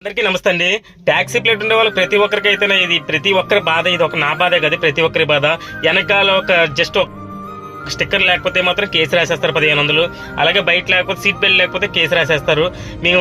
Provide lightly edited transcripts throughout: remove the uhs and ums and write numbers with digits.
అందరికీ నమస్తే అండి. ట్యాక్సీ ప్లేట్ ఉండే వాళ్ళు ప్రతి ఒక్కరికి అయితేనే ఇది ప్రతి ఒక్కరి బాధ. ఇది ఒక నా బాధే కదా, ప్రతి ఒక్కరి బాధ. వెనకాల ఒక జస్ట్ స్టిక్కర్ లేకపోతే మాత్రం కేసు రాసేస్తారు 1500. అలాగే బయట లేకపోతే సీట్ బెల్ట్ లేకపోతే కేసు రాసేస్తారు. మేము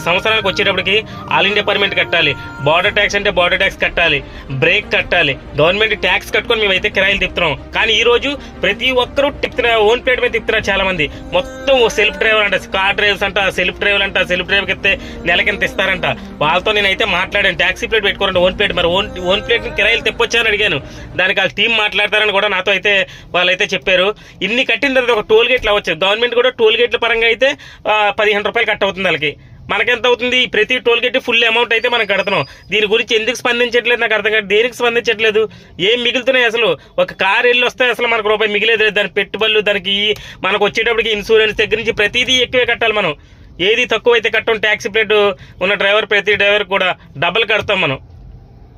సంవత్సరానికి వచ్చేటప్పటికి ఆల్ ఇండియా పర్మిట్ కట్టాలి, బార్డర్ ట్యాక్స్ అంటే బార్డర్ ట్యాక్స్ కట్టాలి, బ్రేక్ కట్టాలి, గవర్నమెంట్ ట్యాక్స్ కట్టుకొని మేమైతే కిరాయిలు తిప్పుతున్నాం. కానీ ఈ రోజు ప్రతి ఒక్కరూ తిప్పుతున్నారు, ఓన్ ప్లేట్ మీద తిప్పుతున్నారు. చాలా మంది మొత్తం సెల్ఫ్ డ్రైవర్ అంట, కార్ డ్రైవర్స్ అంట, సెల్ఫ్ డ్రైవర్ అంట, సెల్ఫ్ డ్రైవర్కి ఇస్తే నెలకింత ఇస్తారంట. వాళ్ళతో నేనైతే మాట్లాడాను, ట్యాక్సీ ప్లేట్ పెట్టుకోరండి ఓన్ ప్లేట్. మరి ఓన్ ప్లేట్ కిరాయిలు తెప్పొచ్చారని అడిగాను. దానికి వాళ్ళ టీం మాట్లాడతారని కూడా నాతో అయితే వాళ్ళైతే చెప్పారు. ఇన్ని కట్టిన తర్వాత ఒక టోల్ గేట్లు అవ్వచ్చు. గవర్నమెంట్ కూడా టోల్ గేట్ల పరంగా అయితే 1500 రూపాయలు కట్ అవుతుంది. వాళ్ళకి మనకెంత అవుతుంది? ప్రతి టోల్ గేట్ ఫుల్ అమౌంట్ అయితే మనం కడుతున్నాం. దీని గురించి ఎందుకు స్పందించట్లేదు నాకు అర్థం కాదు. దేనికి స్పందించట్లేదు? ఏం మిగులుతున్నాయి అసలు? ఒక కార్ వెళ్ళి వస్తే అసలు మనకు రూపాయి మిగిలేదు. దాని పెట్టుబడులు, దానికి మనకు వచ్చేటప్పటికి ఇన్సూరెన్స్ దగ్గర నుంచి ప్రతిదీ ఎక్కువే కట్టాలి మనం. ఏది తక్కువ అయితే కట్టం. ట్యాక్సీ ప్లేట్ ఉన్న డ్రైవర్ ప్రతి డ్రైవర్ కూడా డబ్బులు కడతాం మనం,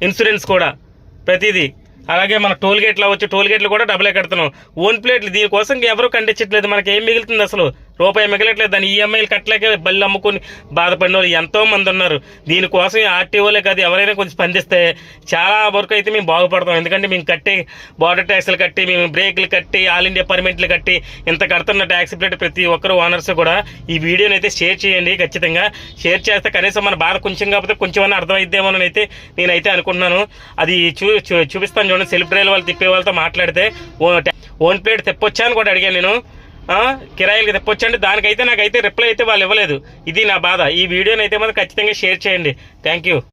ఇన్సూరెన్స్ కూడా ప్రతిదీ. అలాగే మన టోల్ గేట్లు అవ్వచ్చు, టోల్ గేట్లు కూడా డబ్బులే కడుతున్నాం. ఓన్ ప్లేట్లు దీనికోసం ఎవరు ఖండించట్లేదు. మనకి ఏం మిగులుతుంది అసలు? రూపాయి మిగలట్లేదు. దాని ఈఎంఐలు కట్టలేక బళ్ళు అమ్ముకొని బాధపడిన వాళ్ళు ఎంతో మంది ఉన్నారు. దీనికోసం ఆర్టీఓలే కాదు ఎవరైనా కొంచెం స్పందిస్తే చాలా వరకు అయితే మేము బాగుపడతాం. ఎందుకంటే మేము కట్టి బార్డర్ ట్యాక్స్లు కట్టి, మేము బ్రేక్లు కట్టి, ఆల్ ఇండియా పర్మిట్లు కట్టి ఇంత కడుతున్న ట్యాక్సీ ప్లేట్ ప్రతి ఒక్కరు ఓనర్స్ కూడా ఈ వీడియోని అయితే షేర్ చేయండి. ఖచ్చితంగా షేర్ చేస్తే కనీసం మన బాధ కొంచెం కాకపోతే కొంచెం అన్న అర్థమైద్దేమోనని అయితే నేనైతే అనుకుంటున్నాను. అది చూపిస్తాను చూడండి. సెల్ఫ్ డ్రైవర్ వాళ్ళు తిప్పే వాళ్ళతో మాట్లాడితే ఓన్ ప్లేట్ తెప్పొచ్చా అని కూడా అడిగాను నేను. కిరాయిలకి తెప్పొచ్చండి. దానికైతే నాకైతే రిప్లై అయితే వాళ్ళు ఇవ్వలేదు. ఇది నా బాధ. ఈ వీడియోని అయితే మాత్రం ఖచ్చితంగా షేర్ చేయండి. Thank you.